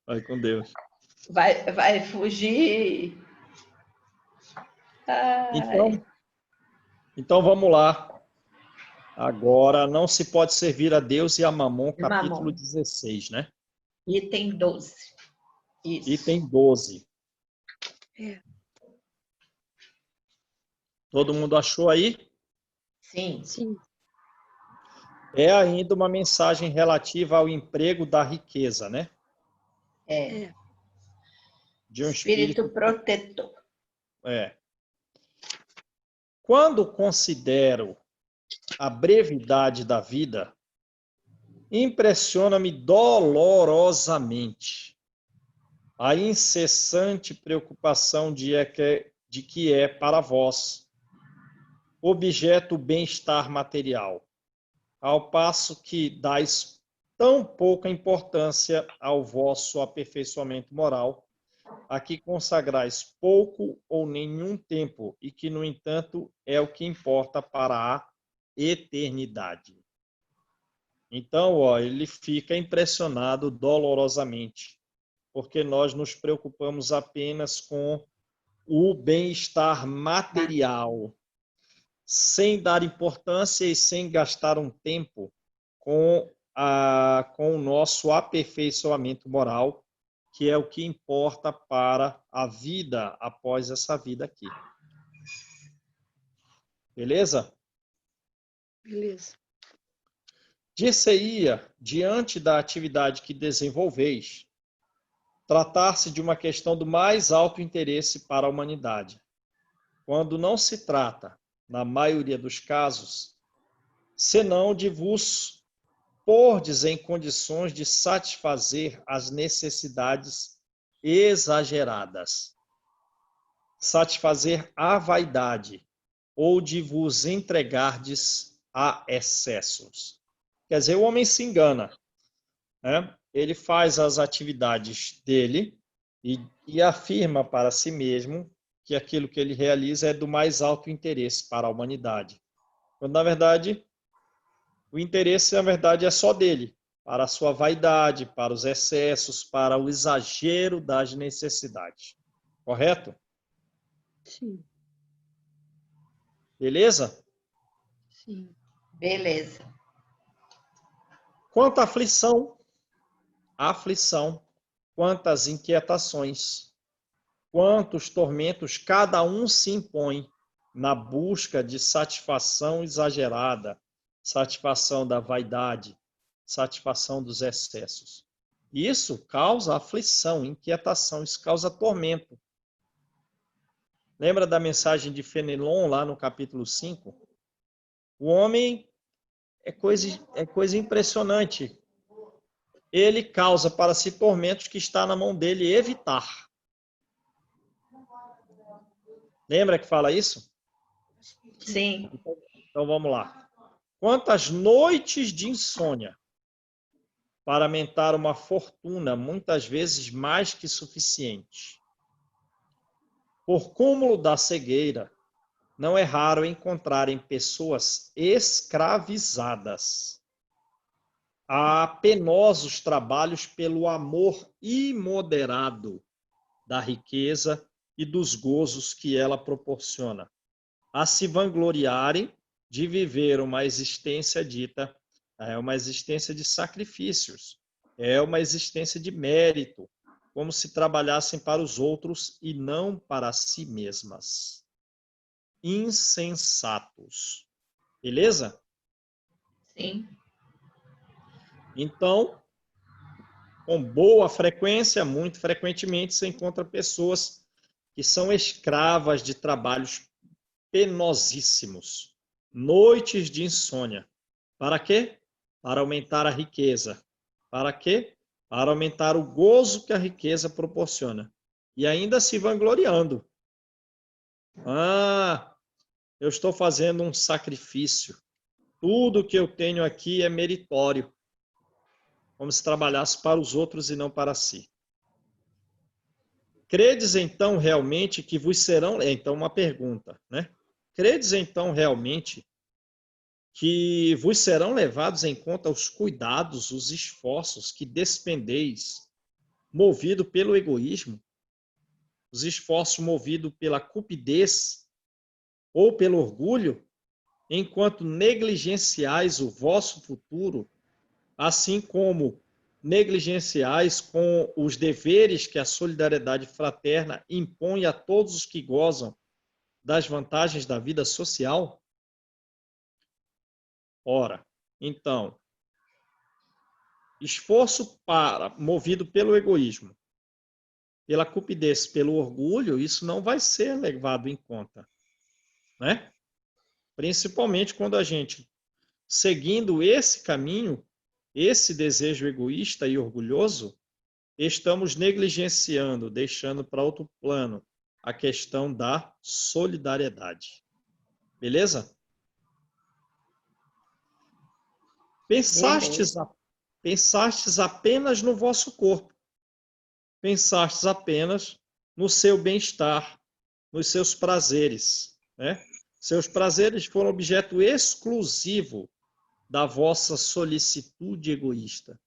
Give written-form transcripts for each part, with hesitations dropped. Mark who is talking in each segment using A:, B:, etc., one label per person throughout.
A: Vai com Deus.
B: Vai fugir. Ai,
A: Então vamos lá. Agora, não se pode servir a Deus e a Mamon, capítulo
B: mamão.
A: 16, né?
B: Item 12.
A: Item
B: Isso.
A: 12.
C: É.
A: Todo mundo achou aí?
B: Sim.
C: Sim.
A: É ainda uma mensagem relativa ao emprego da riqueza, né?
B: É.
A: De um
B: Espírito
A: espírito.
B: protetor.
A: É. Quando considero a brevidade da vida, impressiona-me dolorosamente a incessante preocupação de que é para vós objeto o bem-estar material, ao passo que dais tão pouca importância ao vosso aperfeiçoamento moral, a que consagrais pouco ou nenhum tempo e que, no entanto, é o que importa para a eternidade. Então, ele fica impressionado dolorosamente, porque nós nos preocupamos apenas com o bem-estar material, sem dar importância e sem gastar um tempo com o nosso aperfeiçoamento moral, que é o que importa para a vida após essa vida aqui. Beleza?
C: Beleza.
A: Dir-se-ia, diante da atividade que desenvolveis, tratar-se de uma questão do mais alto interesse para a humanidade, quando não se trata, na maioria dos casos, senão de vos pordes em condições de satisfazer as necessidades exageradas, satisfazer a vaidade, ou de vos entregardes a excessos. Quer dizer, o homem se engana, né? Ele faz as atividades dele e afirma para si mesmo que aquilo que ele realiza é do mais alto interesse para a humanidade. Quando, na verdade, o interesse, na verdade, é só dele, para a sua vaidade, para os excessos, para o exagero das necessidades. Correto?
C: Sim.
A: Beleza?
C: Sim.
B: Beleza.
A: Quanto à aflição, quantas inquietações, quantos tormentos cada um se impõe na busca de satisfação exagerada, satisfação da vaidade, satisfação dos excessos. Isso causa aflição, inquietação, isso causa tormento. Lembra da mensagem de Fenelon lá no capítulo 5? O homem é coisa impressionante. Ele causa para si tormentos que está na mão dele evitar. Lembra que fala isso?
B: Sim.
A: Então vamos lá. Quantas noites de insônia para aumentar uma fortuna, muitas vezes mais que suficiente. Por cúmulo da cegueira, não é raro encontrarem pessoas escravizadas a penosos trabalhos pelo amor imoderado da riqueza e dos gozos que ela proporciona, a se vangloriarem de viver uma existência dita, é uma existência de sacrifícios, é uma existência de mérito, como se trabalhassem para os outros e não para si mesmas. Insensatos. Beleza?
B: Sim.
A: Então, com boa frequência, muito frequentemente, você encontra pessoas que são escravas de trabalhos penosíssimos, noites de insônia. Para quê? Para aumentar a riqueza. Para quê? Para aumentar o gozo que a riqueza proporciona. E ainda se vangloriando. Ah, eu estou fazendo um sacrifício. Tudo que eu tenho aqui é meritório. Como se trabalhasse para os outros e não para si. Credes então realmente que vos serão... Então, uma pergunta, né? Credes então realmente que vos serão levados em conta os cuidados, os esforços que despendeis movidos pelo egoísmo, os esforços movidos pela cupidez ou pelo orgulho, enquanto negligenciais o vosso futuro, assim como negligenciais com os deveres que a solidariedade fraterna impõe a todos os que gozam das vantagens da vida social? Ora, então, esforço movido pelo egoísmo, pela cupidez, pelo orgulho, isso não vai ser levado em conta, né? Principalmente quando a gente, seguindo esse caminho, esse desejo egoísta e orgulhoso, estamos negligenciando, deixando para outro plano a questão da solidariedade. Beleza? Pensastes apenas no vosso corpo. Pensastes apenas no seu bem-estar, nos seus prazeres, né? Seus prazeres foram objeto exclusivo da vossa solicitude egoísta.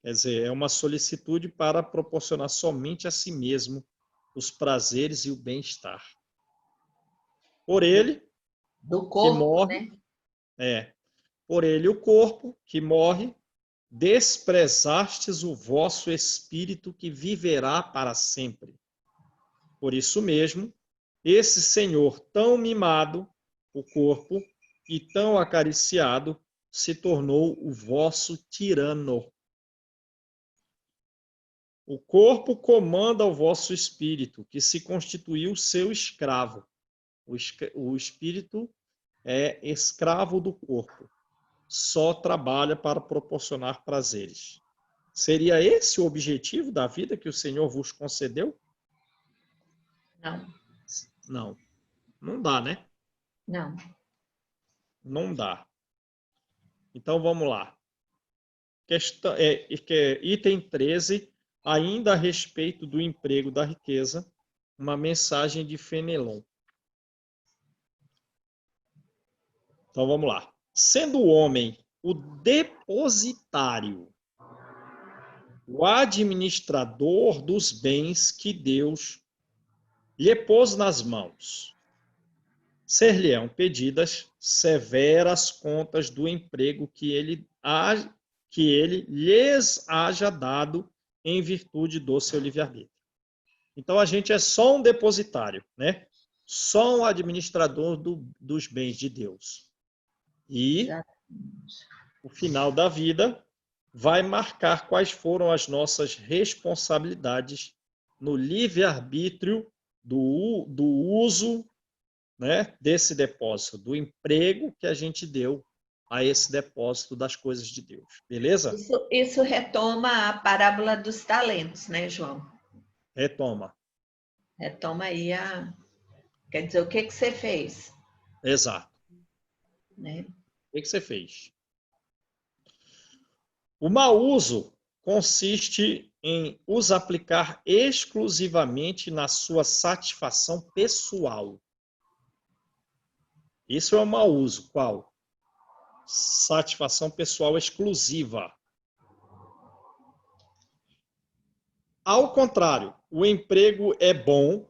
A: Quer dizer, é uma solicitude para proporcionar somente a si mesmo os prazeres e o bem-estar. Por ele,
B: Do
A: que
B: corpo,
A: morre,
B: né?
A: Por ele o corpo, que morre, desprezastes o vosso espírito que viverá para sempre. Por isso mesmo, esse Senhor tão mimado, o corpo, e tão acariciado, se tornou o vosso tirano. O corpo comanda o vosso espírito, que se constituiu seu escravo. O espírito é escravo do corpo. Só trabalha para proporcionar prazeres. Seria esse o objetivo da vida que o Senhor vos concedeu?
B: Não,
A: Não. Não dá, né?
B: não.
A: Não dá. Então vamos lá. Item 13, ainda a respeito do emprego da riqueza, uma mensagem de Fenelon. Então vamos lá. Sendo o homem o depositário, o administrador dos bens que Deus lhe pôs nas mãos, ser-lhe-ão pedidas severas contas do emprego que ele lhes haja dado em virtude do seu livre-arbítrio. Então, a gente é só um depositário, né? Só um administrador dos bens de Deus. E
B: Exatamente.
A: o final da vida vai marcar quais foram as nossas responsabilidades no livre-arbítrio do uso, né, desse depósito, do emprego que a gente deu a esse depósito das coisas de Deus. Beleza?
B: Isso retoma a parábola dos talentos, né, João?
A: Retoma.
B: Retoma aí a. Quer dizer, o que você fez?
A: Exato.
B: Né?
A: O que você fez? O mau uso consiste em os aplicar exclusivamente na sua satisfação pessoal. Isso é o mau uso. Qual? Satisfação pessoal exclusiva. Ao contrário, o emprego é bom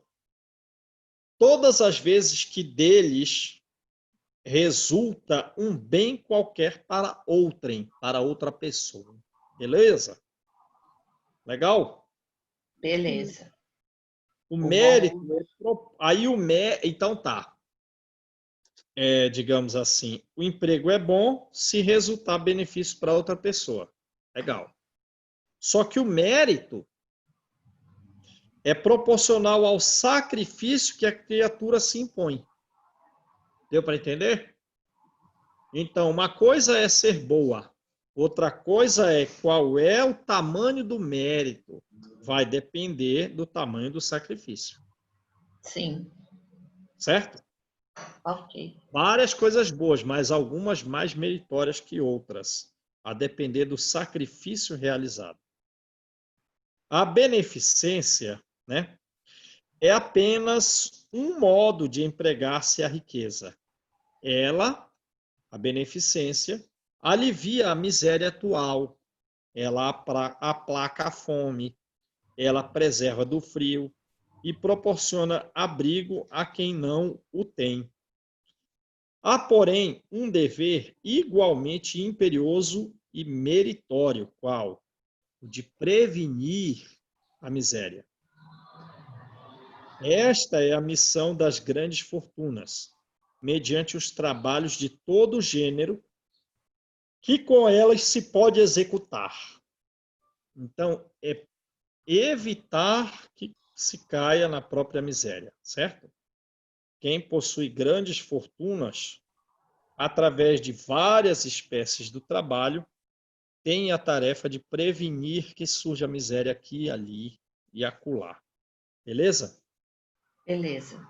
A: todas as vezes que deles resulta um bem qualquer para outrem, para outra pessoa. Beleza? Legal?
B: Beleza.
A: O
B: O
A: mérito,
B: bom.
A: aí então tá. Digamos assim, o emprego é bom se resultar benefício para outra pessoa. Legal. Só que o mérito é proporcional ao sacrifício que a criatura se impõe. Deu para entender? Então, uma coisa é ser boa, outra coisa é qual é o tamanho do mérito. Vai depender do tamanho do sacrifício.
B: Sim.
A: Certo?
B: Ok.
A: Várias coisas boas, mas algumas mais meritórias que outras, a depender do sacrifício realizado. A beneficência, né, é apenas um modo de empregar-se a riqueza. Ela, a beneficência, alivia a miséria atual, ela aplaca a fome, ela preserva do frio e proporciona abrigo a quem não o tem. Há, porém, um dever igualmente imperioso e meritório, qual? O de prevenir a miséria. Esta é a missão das grandes fortunas, mediante os trabalhos de todo gênero que com elas se pode executar. Então, é evitar que se caia na própria miséria, certo? Quem possui grandes fortunas, através de várias espécies do trabalho, tem a tarefa de prevenir que surja a miséria aqui, ali e acolá. Beleza?
B: Beleza.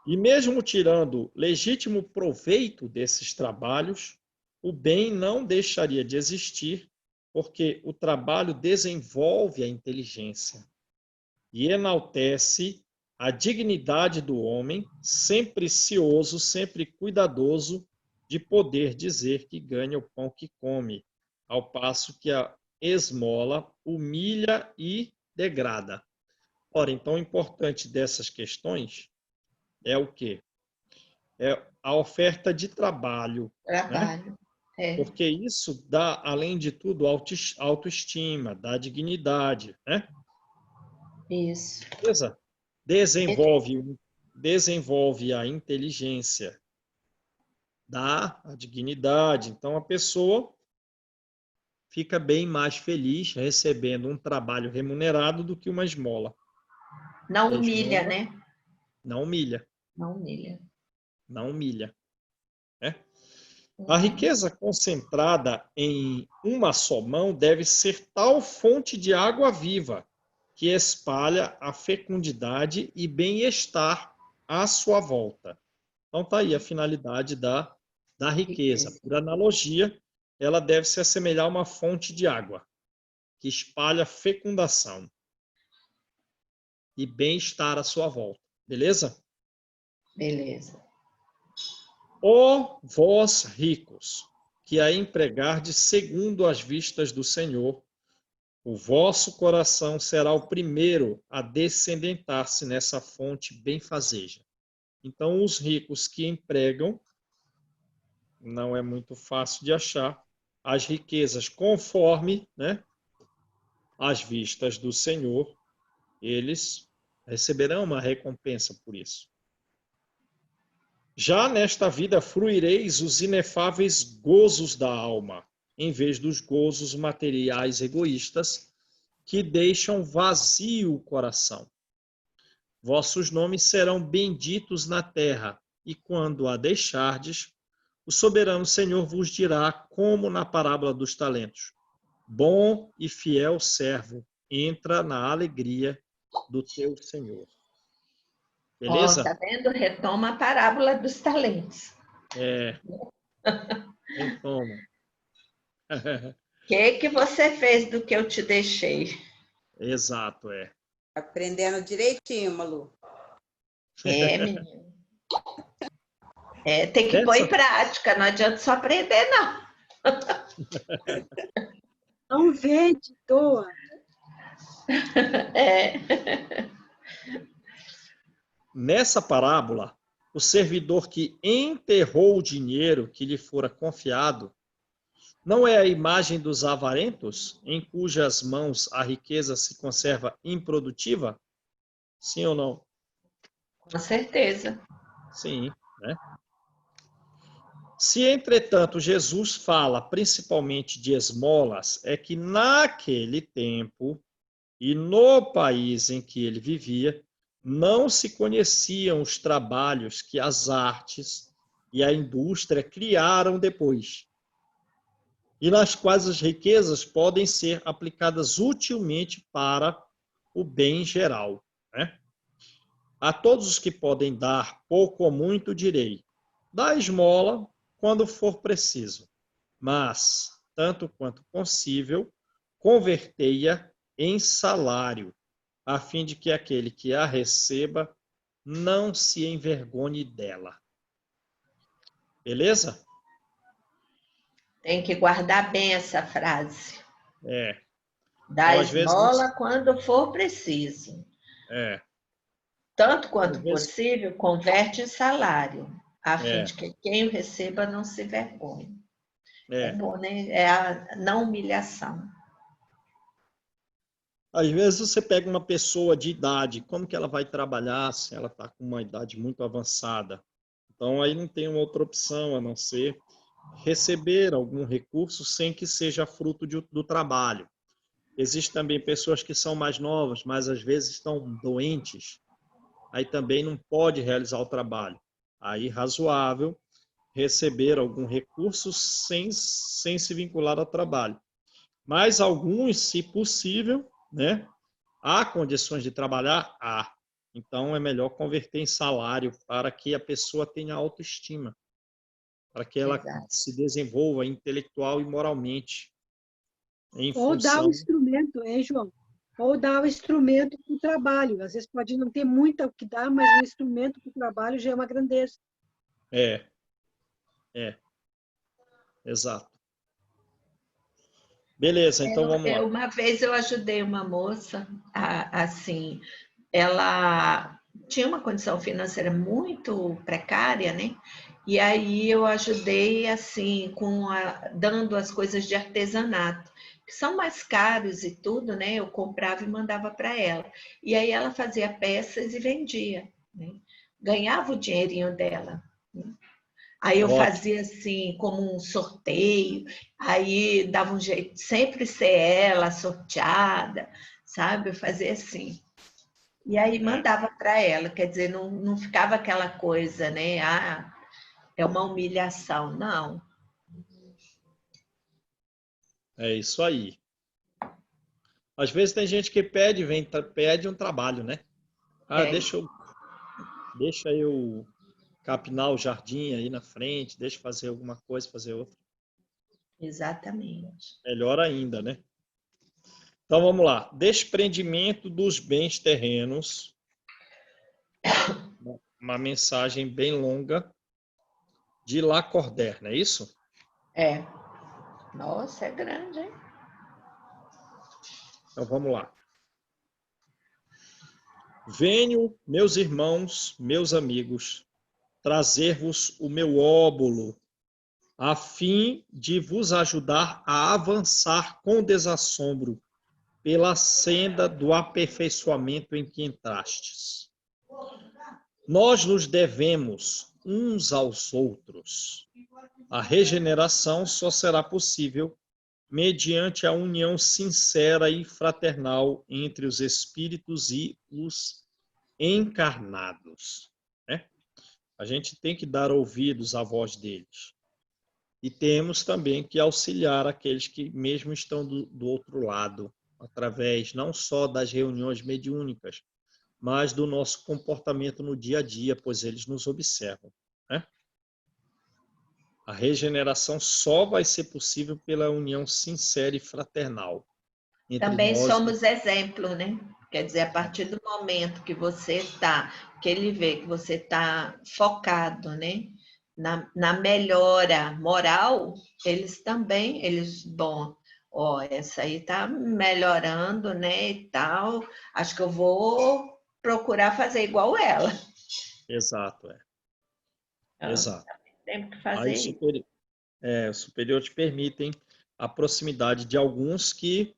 A: E mesmo tirando legítimo proveito desses trabalhos, o bem não deixaria de existir, porque o trabalho desenvolve a inteligência e enaltece a dignidade do homem, sempre cioso, sempre cuidadoso de poder dizer que ganha o pão que come, ao passo que a esmola humilha e degrada. Ora, então, o importante dessas questões é o quê? É a oferta de trabalho, né?
B: Trabalho. É,
A: Porque isso dá, além de tudo, autoestima, dá dignidade, né?
B: isso.
A: Beleza? Desenvolve a inteligência, dá a dignidade. Então, a pessoa fica bem mais feliz recebendo um trabalho remunerado do que uma esmola.
B: Não
A: A
B: humilha,
A: esmola
B: né?
A: não humilha,
B: Não humilha.
A: não humilha, né? A
B: Uhum.
A: riqueza concentrada em uma só mão deve ser tal fonte de água viva que espalha a fecundidade e bem-estar à sua volta. Então, está aí a finalidade da riqueza.
B: Riqueza.
A: Por analogia, ela deve se assemelhar a uma fonte de água que espalha fecundação e bem-estar à sua volta. Beleza?
B: Beleza.
A: Ó vós ricos, que a empregardes segundo as vistas do Senhor, o vosso coração será o primeiro a descendentar-se nessa fonte benfazeja. Então, os ricos que empregam, não é muito fácil de achar, as riquezas conforme, né, as vistas do Senhor, eles receberão uma recompensa por isso. Já nesta vida fruireis os inefáveis gozos da alma, em vez dos gozos materiais egoístas que deixam vazio o coração. Vossos nomes serão benditos na terra, e quando a deixardes, o soberano Senhor vos dirá, como na parábola dos talentos: bom e fiel servo, entra na alegria do teu Senhor.
B: Ó,
A: Beleza?
B: tá vendo? Retoma a parábola dos talentos.
A: É, retoma.
B: O que você fez do que eu te deixei?
A: Exato, é.
D: Aprendendo direitinho, Malu.
B: É, menino. É, tem que pôr em
A: Nessa,
B: prática, não adianta só aprender, não.
C: Não vende, doa.
B: É.
A: nessa parábola, o servidor que enterrou o dinheiro que lhe fora confiado não é a imagem dos avarentos, em cujas mãos a riqueza se conserva improdutiva? Sim ou não?
B: Com certeza.
A: Sim, né? Se, entretanto, Jesus fala principalmente de esmolas, é que naquele tempo e no país em que ele vivia, não se conheciam os trabalhos que as artes e a indústria criaram depois, e nas quais as riquezas podem ser aplicadas utilmente para o bem geral, né? A todos os que podem dar pouco ou muito, direi: dá esmola quando for preciso, mas, tanto quanto possível, convertei-a em salário, a fim de que aquele que a receba não se envergonhe dela. Beleza?
B: Tem que guardar bem essa frase.
A: É.
B: Dá
A: Então, às vezes,
B: esmola quando for preciso.
A: é,
B: Tanto
A: às
B: quanto
A: vezes,
B: possível, converte em salário, a fim
A: é,
B: de que quem o receba não se vergonhe. É
A: é.
B: bom, né? É a não humilhação.
A: Às vezes você pega uma pessoa de idade, como que ela vai trabalhar se ela está com uma idade muito avançada? Então, aí não tem uma outra opção a não ser receber algum recurso sem que seja fruto do trabalho. Existem também pessoas que são mais novas, mas às vezes estão doentes, aí também não pode realizar o trabalho. Aí, razoável, receber algum recurso sem se vincular ao trabalho. Mas alguns, se possível, né? Há condições de trabalhar? Há. Então, é melhor converter em salário para que a pessoa tenha autoestima, para que ela
B: Exato.
A: se desenvolva intelectual e moralmente, em
C: Ou dar o
A: função.
C: instrumento, hein, João? Ou dar o instrumento para o trabalho. Às vezes pode não ter muito o que dar, mas o instrumento para o trabalho já é uma grandeza.
A: É, é, exato. Beleza, então vamos lá.
B: Uma vez eu ajudei uma moça, assim, ela tinha uma condição financeira muito precária, né? E aí eu ajudei assim dando as coisas de artesanato, que são mais caros e tudo, né? Eu comprava e mandava para ela. E aí ela fazia peças e vendia, né? Ganhava o dinheirinho dela, né? Aí eu
A: Ótimo.
B: fazia assim, como um sorteio, aí dava um jeito, sempre ser ela sorteada, sabe? Eu fazia assim. E aí
A: É,
B: mandava para ela, quer dizer, não ficava aquela coisa, né? Ah, é uma humilhação. Não,
A: é isso aí. Às vezes tem gente que pede, pede um trabalho, né? Ah,
B: é,
A: deixa eu capinar o jardim aí na frente, deixa eu fazer alguma coisa, fazer outra.
B: exatamente.
A: Melhor ainda, né? Então vamos lá. Desprendimento dos bens terrenos. Uma mensagem bem longa de Lacordaire, não é isso?
B: É. Nossa, é grande, hein?
A: Então vamos lá. Venho, meus irmãos, meus amigos, trazer-vos o meu óbolo, a fim de vos ajudar a avançar com desassombro pela senda do aperfeiçoamento em que entrastes. Nós nos devemos uns aos outros. A regeneração só será possível mediante a união sincera e fraternal entre os espíritos e os encarnados. Né? A gente tem que dar ouvidos à voz deles. E temos também que auxiliar aqueles que mesmo estão do outro lado, através não só das reuniões mediúnicas, mas do nosso comportamento no dia a dia, pois eles nos observam. Né? A regeneração só vai ser possível pela união sincera e fraternal entre
B: Também
A: nós.
B: somos exemplo, né? Quer dizer, a partir do momento que você está, que ele vê que você está focado, né? Na melhora moral, eles também, bom, ó, essa aí está melhorando, né? E tal, acho que eu vou procurar fazer igual ela.
A: Exato,
B: Ah,
A: exato.
B: temos que
A: Aí
B: fazer isso.
A: os superiores permitem a proximidade de alguns que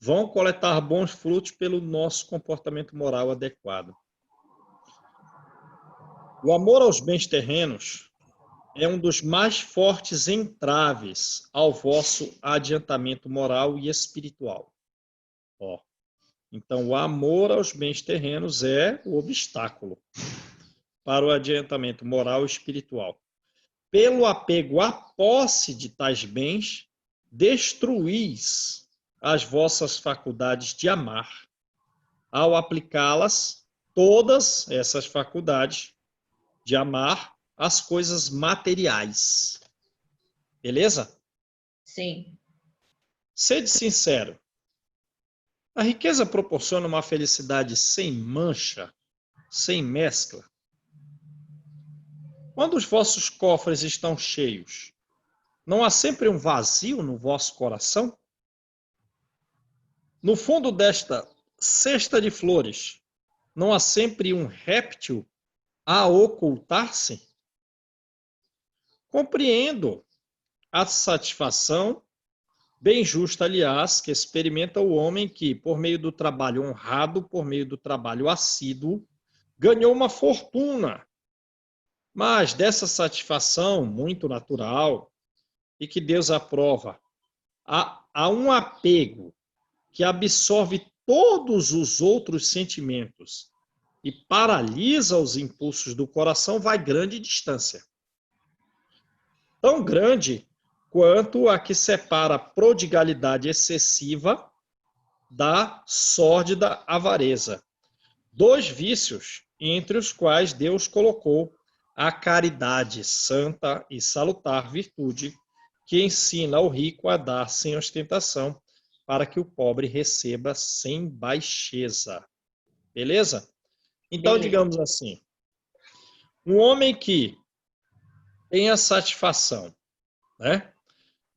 A: vão coletar bons frutos pelo nosso comportamento moral adequado. O amor aos bens terrenos é um dos mais fortes entraves ao vosso adiantamento moral e espiritual. Ó, então, o amor aos bens terrenos é o obstáculo para o adiantamento moral e espiritual. Pelo apego à posse de tais bens, destruís as vossas faculdades de amar, ao aplicá-las, todas essas faculdades de amar, as coisas materiais. Beleza?
B: Sim.
A: Sede sincero. A riqueza proporciona uma felicidade sem mancha, sem mescla. Quando os vossos cofres estão cheios, não há sempre um vazio no vosso coração? No fundo desta cesta de flores, não há sempre um réptil a ocultar-se? Compreendo a satisfação, bem justa, aliás, que experimenta o homem que, por meio do trabalho honrado, por meio do trabalho assíduo, ganhou uma fortuna. Mas dessa satisfação muito natural e que Deus aprova, há um apego que absorve todos os outros sentimentos e paralisa os impulsos do coração, vai grande distância. Tão grande quanto a que separa a prodigalidade excessiva da sórdida avareza. Dois vícios entre os quais Deus colocou a caridade, santa e salutar virtude, que ensina ao rico a dar sem ostentação, para que o pobre receba sem baixeza. Beleza? Então,
B: Beleza.
A: digamos assim, um homem que tem a satisfação, né,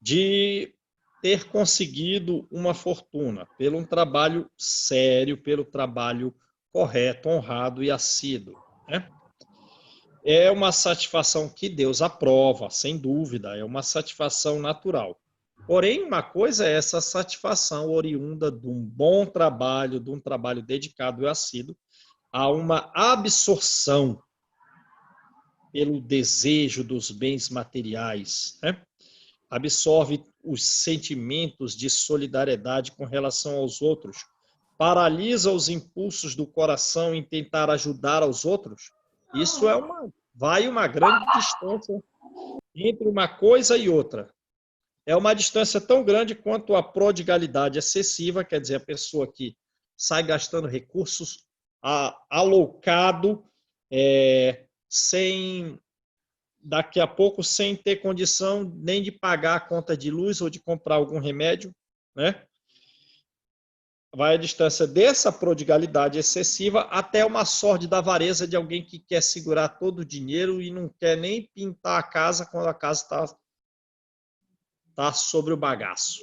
A: de ter conseguido uma fortuna pelo um trabalho sério, pelo trabalho correto, honrado e assíduo, né? É uma satisfação que Deus aprova, sem dúvida, é uma satisfação natural. Porém, uma coisa é essa satisfação oriunda de um bom trabalho, de um trabalho dedicado e assíduo, a uma absorção pelo desejo dos bens materiais, né? Absorve os sentimentos de solidariedade com relação aos outros, paralisa os impulsos do coração em tentar ajudar aos outros. Isso vai uma grande distância entre uma coisa e outra. É uma distância tão grande quanto a prodigalidade excessiva, quer dizer, a pessoa que sai gastando recursos alocado, sem daqui a pouco sem ter condição nem de pagar a conta de luz ou de comprar algum remédio, né? Vai a distância dessa prodigalidade excessiva até uma sórdida avareza de alguém que quer segurar todo o dinheiro e não quer nem pintar a casa quando a casa está sobre o bagaço.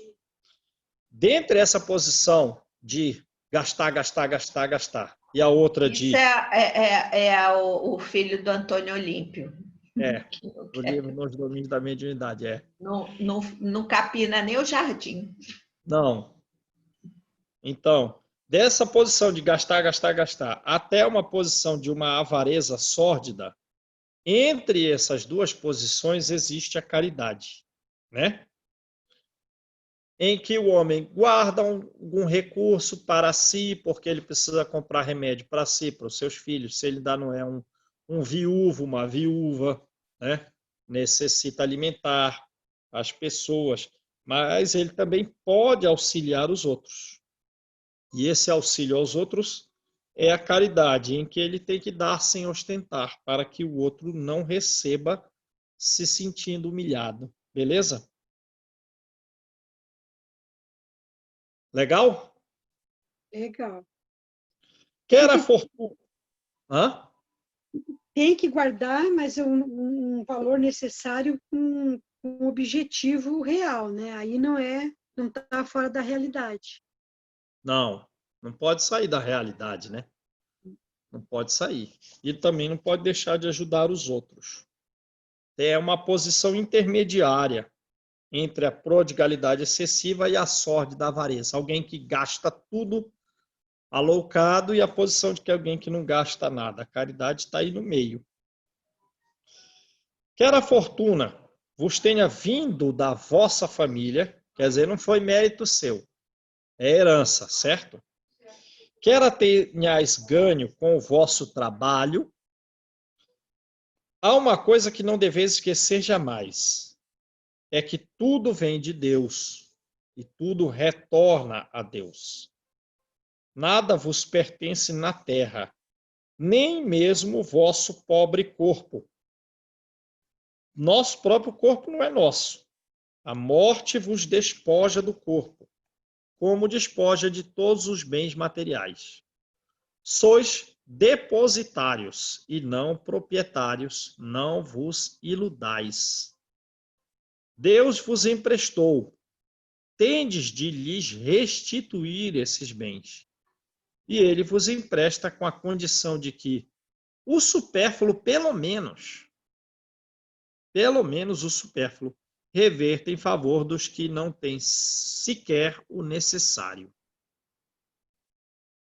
A: Dentre essa posição de gastar, gastar, gastar, gastar, e a outra de...
B: Isso é o filho do Antônio Olímpio.
A: Do livro Nos Domínios da Mediunidade,
B: Não capina nem o jardim.
A: Não. Então, dessa posição de gastar, gastar, gastar, até uma posição de uma avareza sórdida, entre essas duas posições existe a caridade, né? Em que o homem guarda algum recurso para si, porque ele precisa comprar remédio para si, para os seus filhos, se ele ainda não é um viúvo, uma viúva, né? Necessita alimentar as pessoas, mas ele também pode auxiliar os outros. E esse auxílio aos outros é a caridade, em que ele tem que dar sem ostentar, para que o outro não receba se sentindo humilhado. Beleza? Legal?
C: Legal.
A: Quer a fortuna? Hã?
C: Tem que guardar, mas um valor necessário com um objetivo real, né? Aí não está fora da realidade.
A: Não pode sair da realidade, né? Não pode sair. E também não pode deixar de ajudar os outros. É uma posição intermediária entre a prodigalidade excessiva e a sórdida avareza. Alguém que gasta tudo alocado e a posição de que alguém que não gasta nada. A caridade está aí no meio. Quer a fortuna vos tenha vindo da vossa família, quer dizer, não foi mérito seu, é herança, certo? Quer a tenhais ganho com o vosso trabalho, há uma coisa que não deveis esquecer jamais, é que tudo vem de Deus e tudo retorna a Deus. Nada vos pertence na terra, nem mesmo o vosso pobre corpo. Nosso próprio corpo não é nosso. A morte vos despoja do corpo, como despoja de todos os bens materiais. Sois depositários e não proprietários, não vos iludais. Deus vos emprestou, tendes de lhes restituir esses bens. E ele vos empresta com a condição de que o supérfluo, pelo menos o supérfluo, reverta em favor dos que não têm sequer o necessário.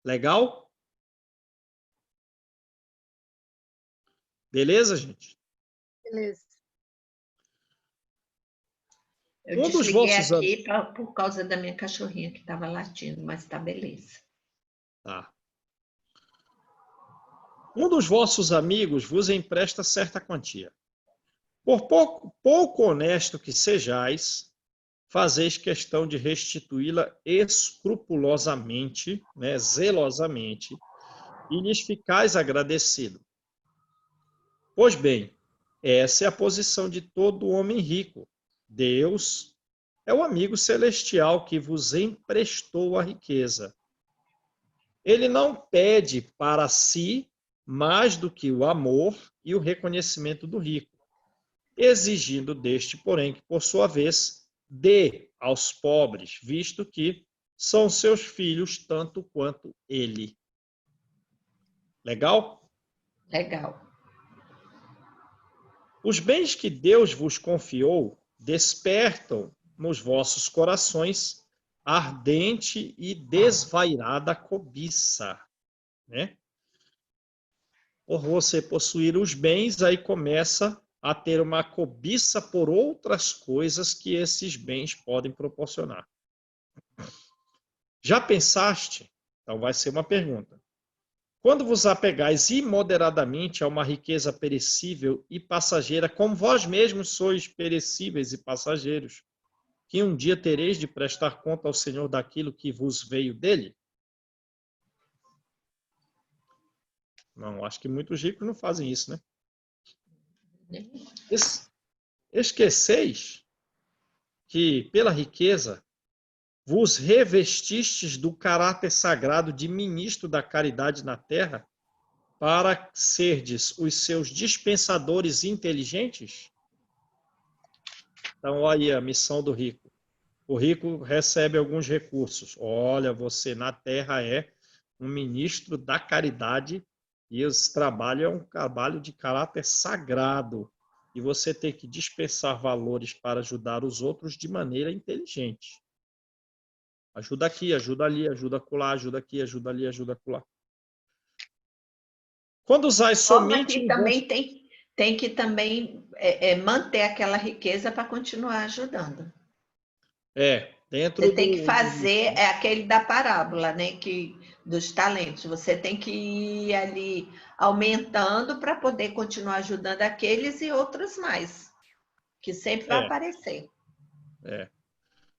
A: Legal? Beleza, gente?
C: Beleza.
B: Eu desliguei aqui por causa da minha cachorrinha que estava latindo, mas está beleza.
A: Tá. Um dos vossos amigos vos empresta certa quantia. Por pouco honesto que sejais, fazeis questão de restituí-la escrupulosamente, né, zelosamente, e lhes ficais agradecido. Pois bem, essa é a posição de todo homem rico. Deus é o amigo celestial que vos emprestou a riqueza. Ele não pede para si mais do que o amor e o reconhecimento do rico, exigindo deste, porém, que, por sua vez, dê aos pobres, visto que são seus filhos tanto quanto ele. Legal?
B: Legal.
A: Os bens que Deus vos confiou despertam nos vossos corações ardente e desvairada cobiça, né? Por você possuir os bens, aí começa a ter uma cobiça por outras coisas que esses bens podem proporcionar. Já pensaste? Então vai ser uma pergunta. Quando vos apegais imoderadamente a uma riqueza perecível e passageira, como vós mesmos sois perecíveis e passageiros, que um dia tereis de prestar conta ao Senhor daquilo que vos veio dele? Não, acho que muitos ricos não fazem isso, né? Esqueceis que, pela riqueza, vos revestistes do caráter sagrado de ministro da caridade na terra, para serdes os seus dispensadores inteligentes? Então, olha aí a missão do rico. O rico recebe alguns recursos. Olha, você na terra é um ministro da caridade e esse trabalho é um trabalho de caráter sagrado. E você tem que dispensar valores para ajudar os outros de maneira inteligente. Ajuda aqui, ajuda ali, ajuda acolá, ajuda aqui, ajuda ali, ajuda acolá. Quando usais somente...
B: Aqui também tem que também manter aquela riqueza para continuar ajudando.
A: Dentro
B: Você tem que fazer, é aquele da parábola, né, dos talentos. Você tem que ir ali aumentando para poder continuar ajudando aqueles e outros mais, que sempre vai aparecer.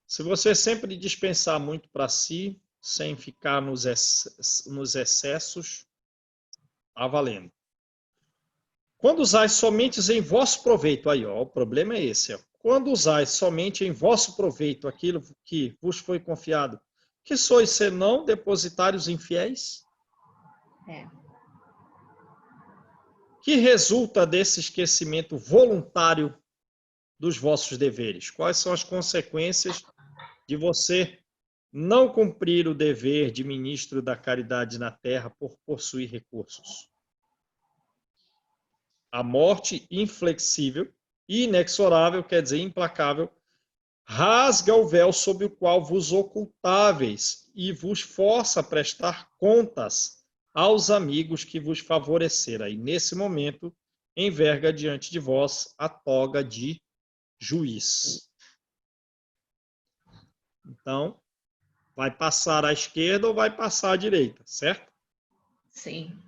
A: Se você sempre dispensar muito para si, sem ficar nos excessos, está valendo. Quando usais somente em vosso proveito, aí, ó, o problema é esse, ó. Quando usais somente em vosso proveito aquilo que vos foi confiado, que sois senão depositários infiéis? Que resulta desse esquecimento voluntário dos vossos deveres? Quais são as consequências de você não cumprir o dever de ministro da caridade na terra por possuir recursos? A morte inflexível e inexorável, quer dizer, implacável, rasga o véu sob o qual vos ocultáveis e vos força a prestar contas aos amigos que vos favoreceram. E nesse momento, enverga diante de vós a toga de juiz. Então, vai passar à esquerda ou vai passar à direita, certo?
B: Sim.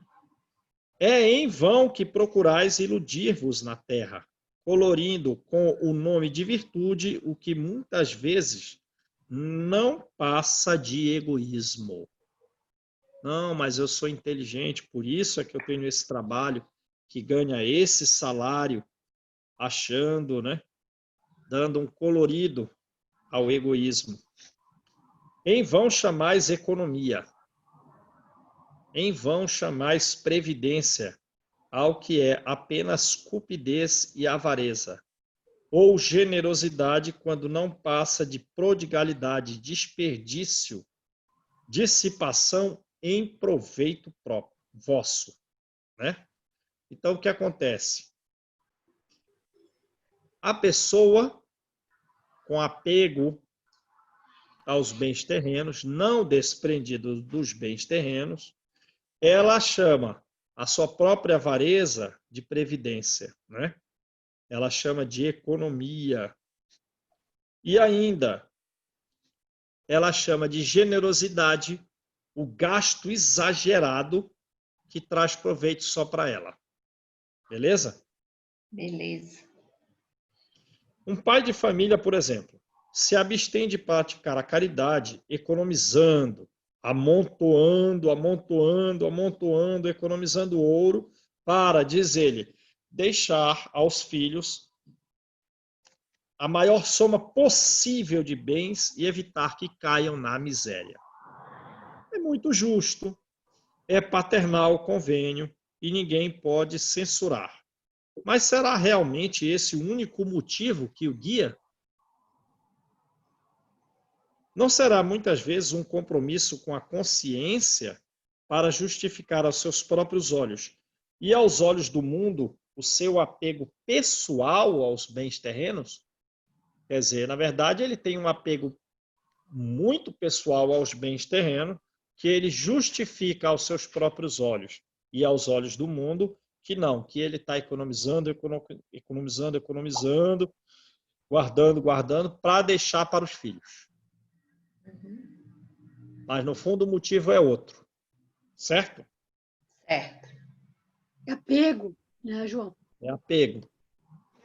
A: É em vão que procurais iludir-vos na terra, colorindo com o nome de virtude o que muitas vezes não passa de egoísmo. Não, mas eu sou inteligente, por isso é que eu tenho esse trabalho, que ganha esse salário, achando, né? Dando um colorido ao egoísmo. Em vão chamais economia, em vão chamais previdência, ao que é apenas cupidez e avareza. ou generosidade quando não passa de prodigalidade, desperdício, dissipação em proveito próprio, vosso, né? Então, o que acontece? A pessoa com apego aos bens terrenos, não desprendido dos bens terrenos, ela chama a sua própria avareza de previdência, né? Ela chama de economia. E ainda, ela chama de generosidade o gasto exagerado que traz proveito só para ela. Beleza?
B: Beleza.
A: Um pai de família, por exemplo, se abstém de praticar a caridade, economizando, amontoando, economizando ouro, para, diz ele, deixar aos filhos a maior soma possível de bens e evitar que caiam na miséria. É muito justo, é paternal o convênio e ninguém pode censurar. Mas será realmente esse o único motivo que o guia? Não será muitas vezes um compromisso com a consciência para justificar aos seus próprios olhos e aos olhos do mundo o seu apego pessoal aos bens terrenos? Quer dizer, na verdade, ele tem um apego muito pessoal aos bens terrenos que ele justifica aos seus próprios olhos e aos olhos do mundo que não, que ele está economizando, guardando, para deixar para os filhos. Mas, no fundo, o motivo é outro. Certo?
B: Certo.
C: É apego, né, João?
A: É apego.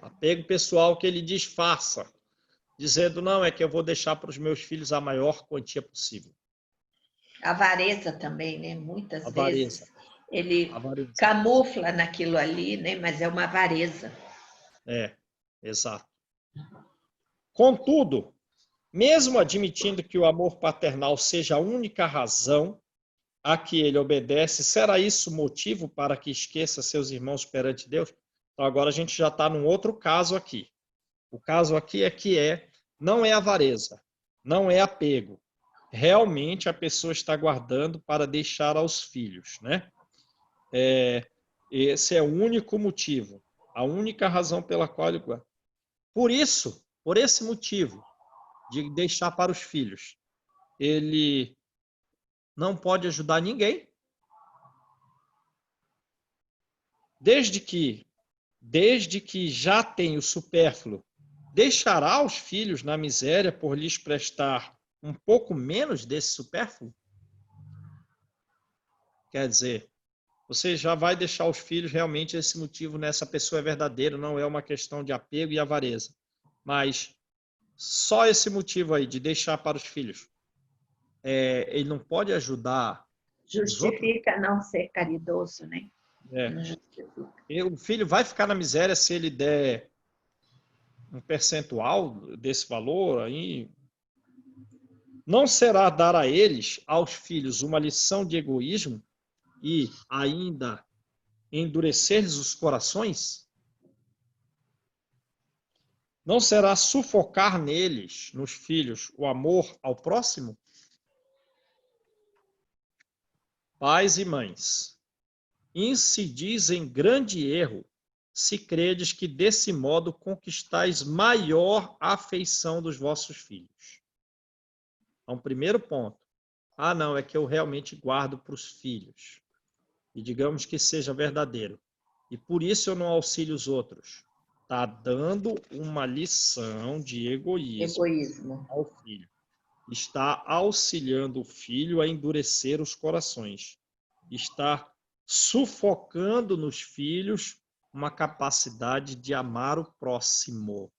A: Apego pessoal que ele disfarça, dizendo, não, é que eu vou deixar para os meus filhos a maior quantia possível.
B: Avareza também, né? Muitas
A: Avareza.
B: vezes ele
A: Avareza.
B: camufla naquilo ali, né? Mas é uma avareza.
A: É, exato. Contudo, mesmo admitindo que o amor paternal seja a única razão a que ele obedece, será isso motivo para que esqueça seus irmãos perante Deus? Então, agora a gente já está num outro caso aqui. O caso aqui é que não é avareza, não é apego. Realmente a pessoa está guardando para deixar aos filhos, né? Esse é o único motivo, a única razão pela qual ele guarda. Por isso, por esse motivo de deixar para os filhos, ele não pode ajudar ninguém, desde que já tem o supérfluo, deixará os filhos na miséria por lhes prestar um pouco menos desse supérfluo? Quer dizer, você já vai deixar os filhos, realmente esse motivo nessa pessoa é verdadeiro, não é uma questão de apego e avareza. Mas só esse motivo aí de deixar para os filhos, ele não pode ajudar
B: Justifica não ser caridoso, né? Não
A: justifica. O filho vai ficar na miséria se ele der um percentual desse valor aí. Não será dar a eles, aos filhos, uma lição de egoísmo e ainda endurecer-lhes os corações? Não será sufocar neles, nos filhos, o amor ao próximo? Pais e mães, incidis em grande erro se credes que desse modo conquistais maior afeição dos vossos filhos. Então, primeiro ponto. Não, é que eu realmente guardo para os filhos. E digamos que seja verdadeiro. E por isso eu não auxilio os outros. Está dando uma lição de egoísmo ao filho. Está auxiliando o filho a endurecer os corações. Está sufocando nos filhos uma capacidade de amar o próximo.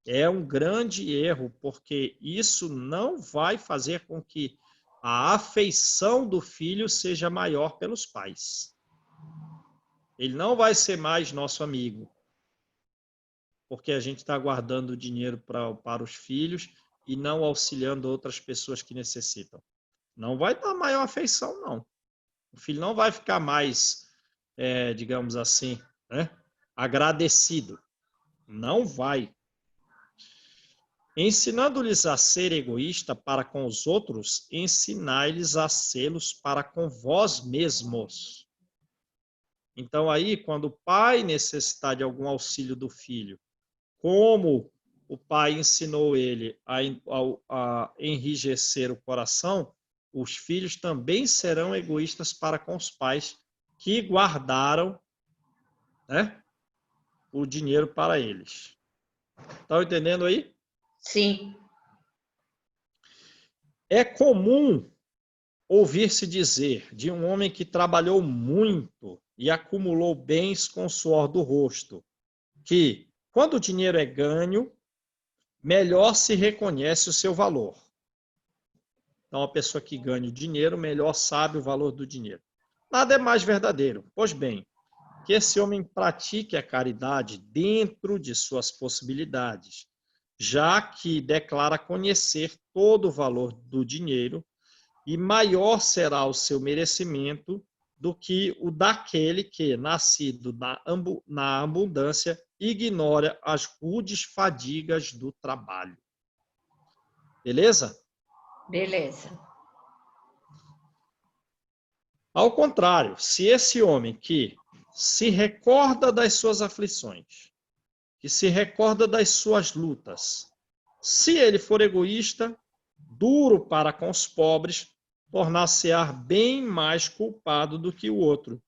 A: É um grande erro, porque isso não vai fazer com que a afeição do filho seja maior pelos pais. Ele não vai ser mais nosso amigo, porque a gente está guardando dinheiro para os filhos e não auxiliando outras pessoas que necessitam. Não vai dar maior afeição, não. O filho não vai ficar mais, digamos assim, né, agradecido. Não vai. Ensinando-lhes a ser egoísta para com os outros, ensinai-lhes a sê-los para com vós mesmos. Então aí, quando o pai necessitar de algum auxílio do filho, como o pai ensinou ele a enrijecer o coração, os filhos também serão egoístas para com os pais que guardaram, né, o dinheiro para eles. Estão entendendo aí?
B: Sim.
A: É comum ouvir-se dizer de um homem que trabalhou muito e acumulou bens com o suor do rosto, que, quando o dinheiro é ganho, melhor se reconhece o seu valor. Então, a pessoa que ganha o dinheiro, melhor sabe o valor do dinheiro. Nada é mais verdadeiro. Pois bem, que esse homem pratique a caridade dentro de suas possibilidades, já que declara conhecer todo o valor do dinheiro, e maior será o seu merecimento do que o daquele que, nascido na abundância, ignora as rudes fadigas do trabalho. Beleza?
B: Beleza.
A: Ao contrário, se esse homem que se recorda das suas aflições, que se recorda das suas lutas, se ele for egoísta, duro para com os pobres, tornar-se-á bem mais culpado do que o outro,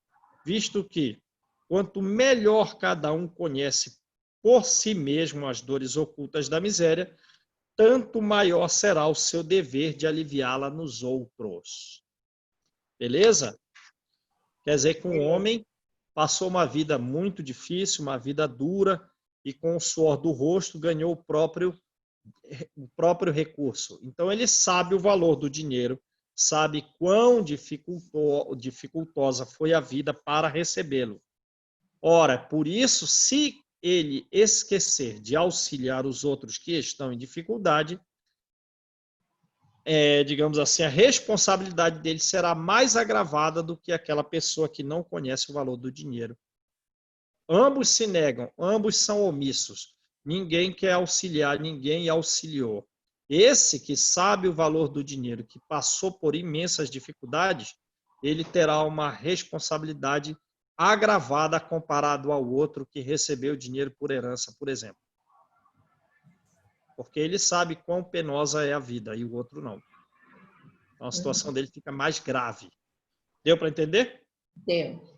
A: visto que, quanto melhor cada um conhece por si mesmo as dores ocultas da miséria, tanto maior será o seu dever de aliviá-la nos outros. Beleza? Quer dizer que um homem passou uma vida muito difícil, uma vida dura, e com o suor do rosto ganhou o próprio recurso. Então, ele sabe o valor do dinheiro, sabe quão dificultosa foi a vida para recebê-lo. Ora, por isso, se ele esquecer de auxiliar os outros que estão em dificuldade, digamos assim, a responsabilidade dele será mais agravada do que aquela pessoa que não conhece o valor do dinheiro. Ambos se negam, ambos são omissos. Ninguém quer auxiliar, ninguém auxiliou. Esse que sabe o valor do dinheiro, que passou por imensas dificuldades, ele terá uma responsabilidade agravada comparado ao outro que recebeu dinheiro por herança, por exemplo. Porque ele sabe quão penosa é a vida e o outro não. Então a situação dele fica mais grave. Deu para entender?
B: Deu.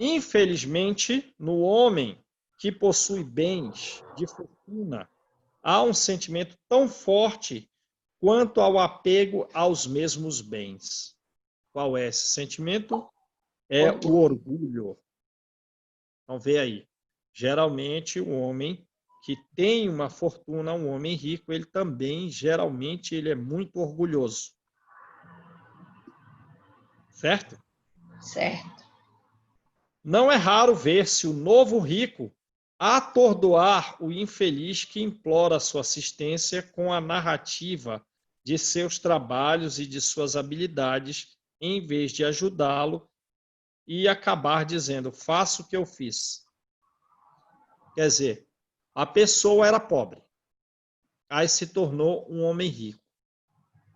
A: Infelizmente, no homem que possui bens de fortuna, há um sentimento tão forte quanto ao apego aos mesmos bens. Qual é esse sentimento? É o orgulho. Então, vê aí. Geralmente, o homem que tem uma fortuna, um homem rico, ele também, geralmente, ele é muito orgulhoso. Certo?
B: Certo.
A: Não é raro ver-se o novo rico atordoar o infeliz que implora sua assistência com a narrativa de seus trabalhos e de suas habilidades, em vez de ajudá-lo e acabar dizendo, faça o que eu fiz. Quer dizer, a pessoa era pobre, aí se tornou um homem rico.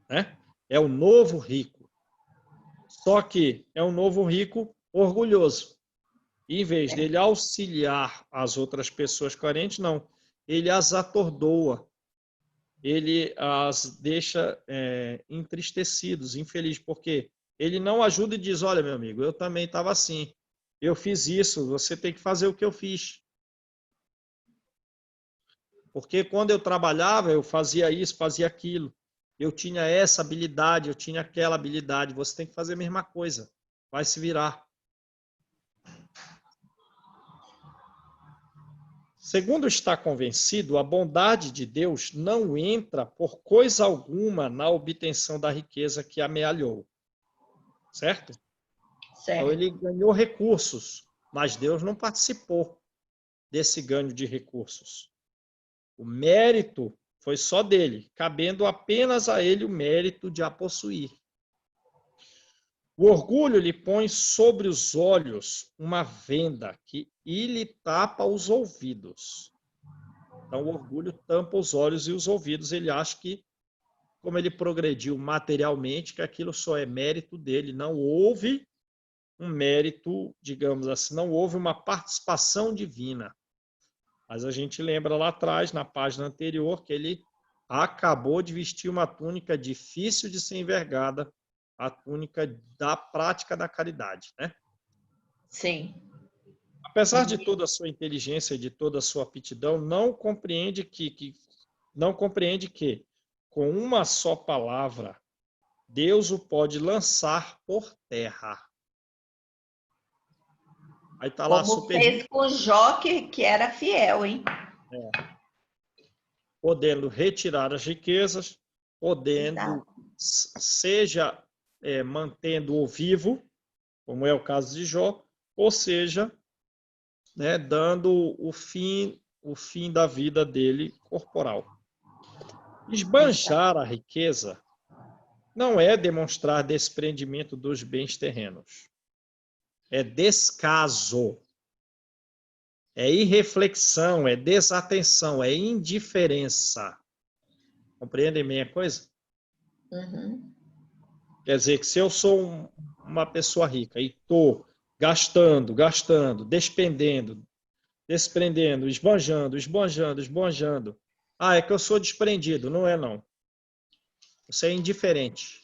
A: Né? É o novo rico. Só que é um novo rico orgulhoso. Em vez dele auxiliar as outras pessoas carentes, não. Ele as atordoa. Ele as deixa entristecidos, infelizes, porque ele não ajuda e diz, olha, meu amigo, eu também estava assim. Eu fiz isso, você tem que fazer o que eu fiz. Porque quando eu trabalhava, eu fazia isso, fazia aquilo. Eu tinha essa habilidade, eu tinha aquela habilidade. Você tem que fazer a mesma coisa. Vai se virar. Segundo está convencido, a bondade de Deus não entra por coisa alguma na obtenção da riqueza que amealhou. Certo?
B: Certo.
A: Então ele ganhou recursos, mas Deus não participou desse ganho de recursos. O mérito foi só dele, cabendo apenas a ele o mérito de a possuir. O orgulho lhe põe sobre os olhos uma venda e lhe tapa os ouvidos. Então, o orgulho tampa os olhos e os ouvidos. Ele acha que, como ele progrediu materialmente, que aquilo só é mérito dele. Não houve um mérito, digamos assim, não houve uma participação divina. Mas a gente lembra lá atrás, na página anterior, que ele acabou de vestir uma túnica difícil de ser envergada, a túnica da prática da caridade, né?
B: Sim.
A: Apesar de toda a sua inteligência e de toda a sua aptidão, não compreende que com uma só palavra Deus o pode lançar por terra. Aí está lá
B: Como fez com Jó, que era fiel, hein?
A: Podendo retirar as riquezas, podendo,
B: Exato.
A: seja mantendo-o vivo, como é o caso de Jó, ou seja, né, dando o fim da vida dele corporal. Esbanjar a riqueza não é demonstrar desprendimento dos bens terrenos. É descaso, é irreflexão, é desatenção, é indiferença. Compreendem bem a coisa?
B: Uhum.
A: Quer dizer que se eu sou uma pessoa rica e estou gastando, despendendo, desprendendo, esbanjando. Ah, é que eu sou desprendido. Não é, não. Você é indiferente.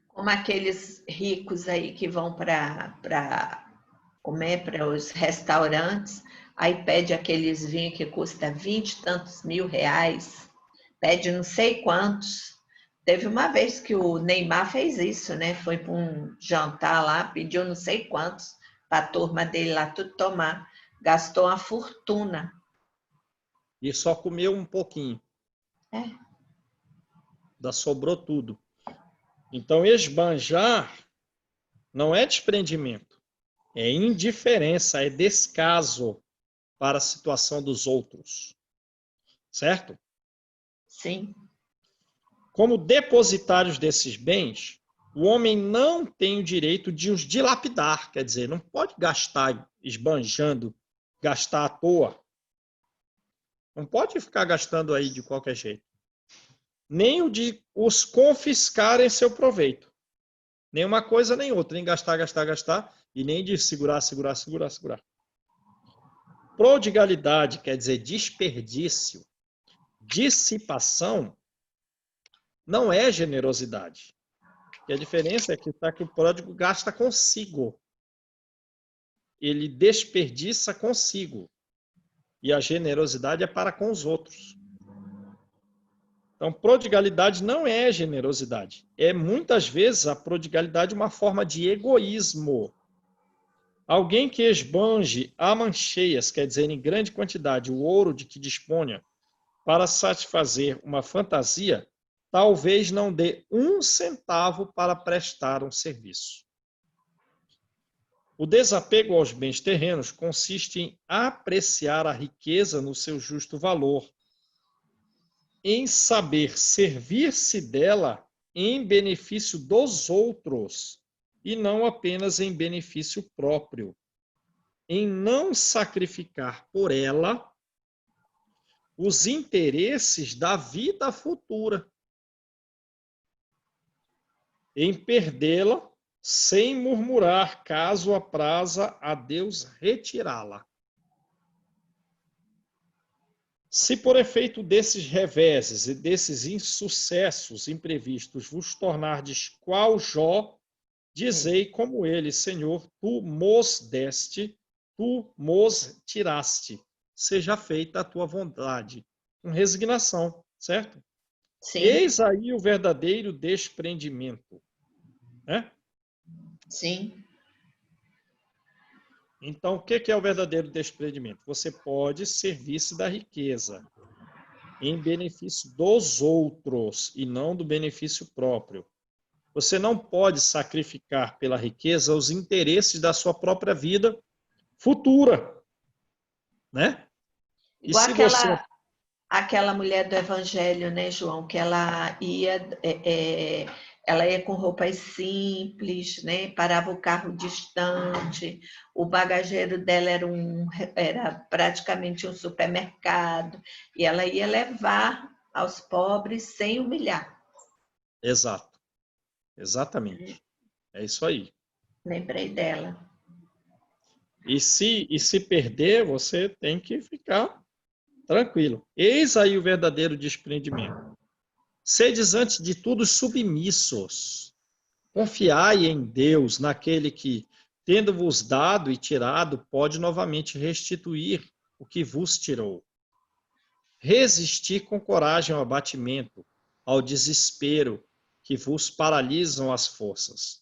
B: Como aqueles ricos aí que vão para comer para os restaurantes, aí pede aqueles vinhos que custa 20 e tantos mil reais, pede não sei quantos. Teve uma vez que o Neymar fez isso, né? Foi para um jantar lá, pediu não sei quantos para a turma dele lá tudo tomar. Gastou uma fortuna.
A: E só comeu um pouquinho. Ainda sobrou tudo. Então, esbanjar não é desprendimento. É indiferença, é descaso para a situação dos outros. Certo?
B: Sim.
A: Como depositários desses bens, o homem não tem o direito de os dilapidar, quer dizer, não pode gastar esbanjando, gastar à toa. Não pode ficar gastando aí de qualquer jeito. Nem o de os confiscar em seu proveito. Nem uma coisa nem outra, nem gastar, e nem de segurar. Prodigalidade quer dizer desperdício, dissipação, não é generosidade. E a diferença é que o pródigo gasta consigo. Ele desperdiça consigo. E a generosidade é para com os outros. Então, prodigalidade não é generosidade. É, muitas vezes, a prodigalidade uma forma de egoísmo. Alguém que esbanje a mancheias, quer dizer, em grande quantidade, o ouro de que disponha, para satisfazer uma fantasia, talvez não dê 1 centavo para prestar um serviço. O desapego aos bens terrenos consiste em apreciar a riqueza no seu justo valor, em saber servir-se dela em benefício dos outros e não apenas em benefício próprio, em não sacrificar por ela os interesses da vida futura, em perdê-la sem murmurar, caso apraza a Deus retirá-la. Se por efeito desses reveses e desses insucessos imprevistos vos tornardes qual Jó, dizei como ele, Senhor, tu mos deste, tu mos tiraste, seja feita a tua vontade. Com resignação, certo?
B: Sim.
A: Eis aí o verdadeiro desprendimento. Né?
B: Sim.
A: Então, o que é o verdadeiro desprendimento? Você pode servir-se da riqueza em benefício dos outros e não do benefício próprio. Você não pode sacrificar pela riqueza os interesses da sua própria vida futura. Né?
B: Igual aquela mulher do Evangelho, né, João? Que ela ia... ela ia com roupas simples, né? Parava o carro distante, o bagageiro dela era praticamente um supermercado, e ela ia levar aos pobres sem humilhar.
A: Exato, exatamente. É isso aí.
B: Lembrei dela.
A: E se perder, você tem que ficar tranquilo. Eis aí o verdadeiro desprendimento. Sedes antes de tudo submissos. Confiai em Deus, naquele que, tendo-vos dado e tirado, pode novamente restituir o que vos tirou. Resistir com coragem ao abatimento, ao desespero que vos paralisam as forças.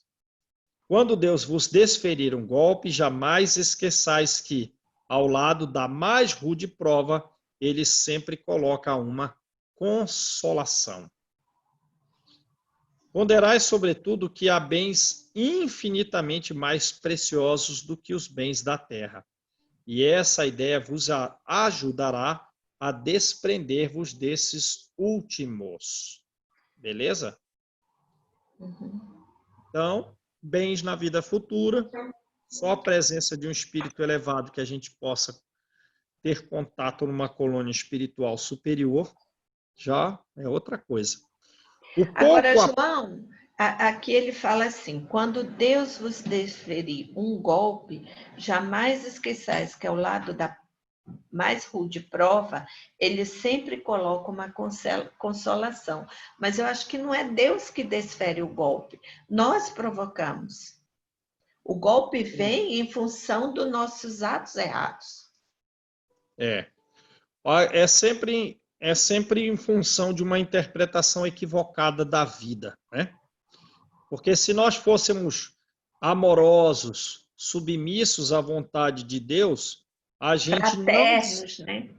A: Quando Deus vos desferir um golpe, jamais esqueçais que, ao lado da mais rude prova, ele sempre coloca uma consolação. Ponderai, sobretudo, que há bens infinitamente mais preciosos do que os bens da terra. E essa ideia vos ajudará a desprender-vos desses últimos. Beleza? Então, bens na vida futura, só a presença de um espírito elevado que a gente possa ter contato numa colônia espiritual superior, já é outra coisa.
B: Agora, João, aqui ele fala assim: quando Deus vos desferir um golpe, jamais esqueçais que ao lado da mais rude prova, ele sempre coloca uma consolação. Mas eu acho que não é Deus que desfere o golpe, nós provocamos. O golpe vem em função dos nossos atos errados.
A: É sempre em função de uma interpretação equivocada da vida, né? Porque se nós fôssemos amorosos, submissos à vontade de Deus, a gente
B: fraternos, né?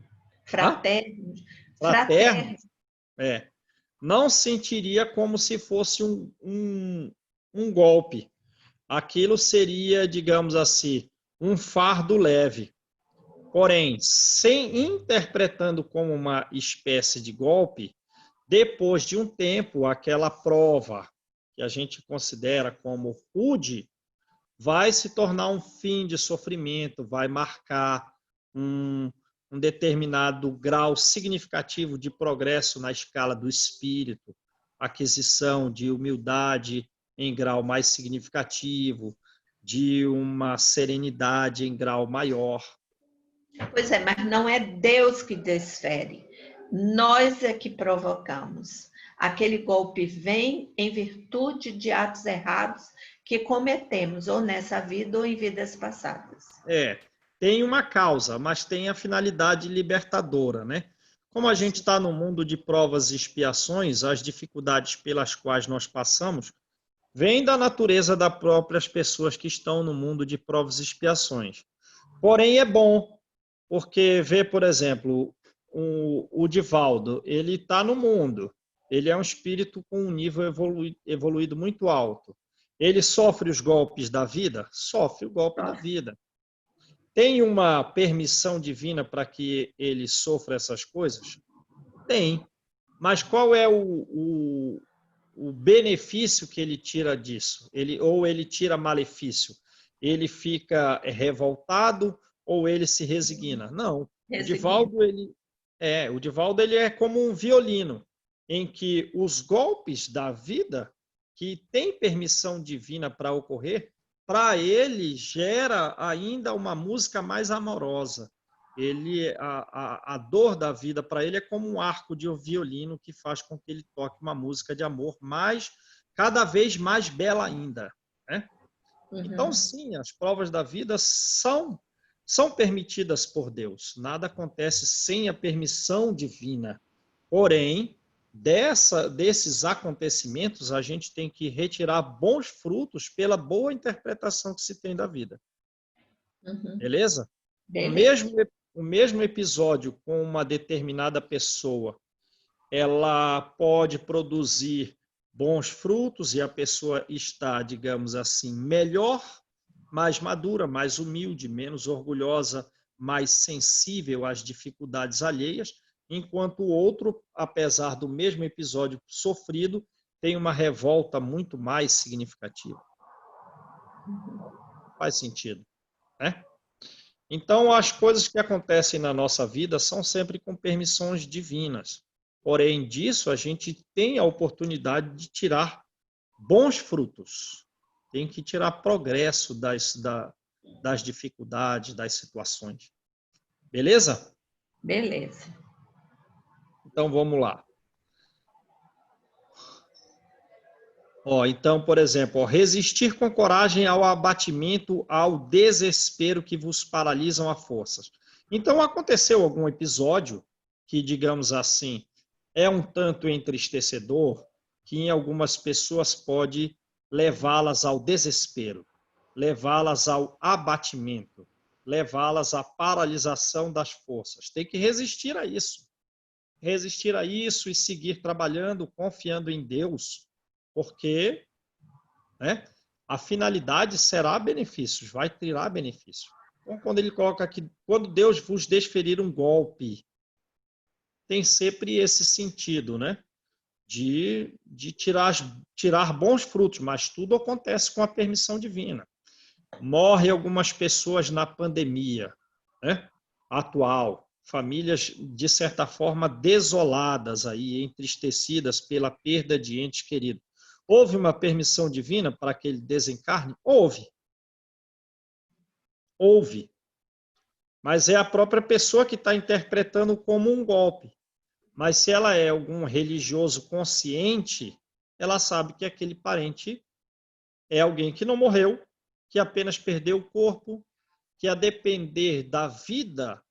B: Fraternos.
A: Fraternos. Não sentiria como se fosse um golpe. Aquilo seria, digamos assim, um fardo leve. Porém, interpretando como uma espécie de golpe, depois de um tempo, aquela prova que a gente considera como rude, vai se tornar um fim de sofrimento, vai marcar um determinado grau significativo de progresso na escala do espírito, aquisição de humildade em grau mais significativo, de uma serenidade em grau maior.
B: Pois é, mas não é Deus que desfere. Nós é que provocamos. Aquele golpe vem em virtude de atos errados que cometemos, ou nessa vida ou em vidas passadas.
A: Tem uma causa, mas tem a finalidade libertadora, né? Como a gente está no mundo de provas e expiações, as dificuldades pelas quais nós passamos vêm da natureza das próprias pessoas que estão no mundo de provas e expiações. Porém, é bom, porque vê, por exemplo, o Divaldo, ele está no mundo, ele é um espírito com um nível evoluído muito alto. Ele sofre os golpes da vida? Sofre o golpe da vida. Tem uma permissão divina para que ele sofra essas coisas? Tem. Mas qual é o benefício que ele tira disso? Ou ele tira malefício? Ele fica revoltado ou ele se resigna? Não. O Divaldo ele é como um violino, em que os golpes da vida, que tem permissão divina para ocorrer, para ele gera ainda uma música mais amorosa. A dor da vida para ele é como um arco de violino que faz com que ele toque uma música de amor cada vez mais bela ainda, né? Então, sim, as provas da vida são permitidas por Deus. Nada acontece sem a permissão divina. Porém, desses acontecimentos, a gente tem que retirar bons frutos pela boa interpretação que se tem da vida. Beleza? O mesmo episódio com uma determinada pessoa, ela pode produzir bons frutos e a pessoa está, digamos assim, melhor, mais madura, mais humilde, menos orgulhosa, mais sensível às dificuldades alheias, enquanto o outro, apesar do mesmo episódio sofrido, tem uma revolta muito mais significativa. Faz sentido, né? Então, as coisas que acontecem na nossa vida são sempre com permissões divinas. Porém, disso, a gente tem a oportunidade de tirar bons frutos. Tem que tirar progresso das dificuldades, das situações. Beleza?
B: Beleza.
A: Então, vamos lá. Então, por exemplo, resistir com coragem ao abatimento, ao desespero que vos paralisam a forças. Então, aconteceu algum episódio que, digamos assim, é um tanto entristecedor, que em algumas pessoas pode levá-las ao desespero, levá-las ao abatimento, levá-las à paralisação das forças. Tem que resistir a isso. Resistir a isso e seguir trabalhando, confiando em Deus, porque, né, a finalidade será benefícios, vai tirar benefício. Então, quando ele coloca aqui, quando Deus vos desferir um golpe, tem sempre esse sentido, né, de tirar bons frutos, mas tudo acontece com a permissão divina. Morrem algumas pessoas na pandemia, né, atual, famílias, de certa forma, desoladas, aí, entristecidas pela perda de entes queridos. Houve uma permissão divina para que ele desencarne? Houve. Houve. Mas é a própria pessoa que está interpretando como um golpe. Mas se ela é algum religioso consciente, ela sabe que aquele parente é alguém que não morreu, que apenas perdeu o corpo, que a depender da vida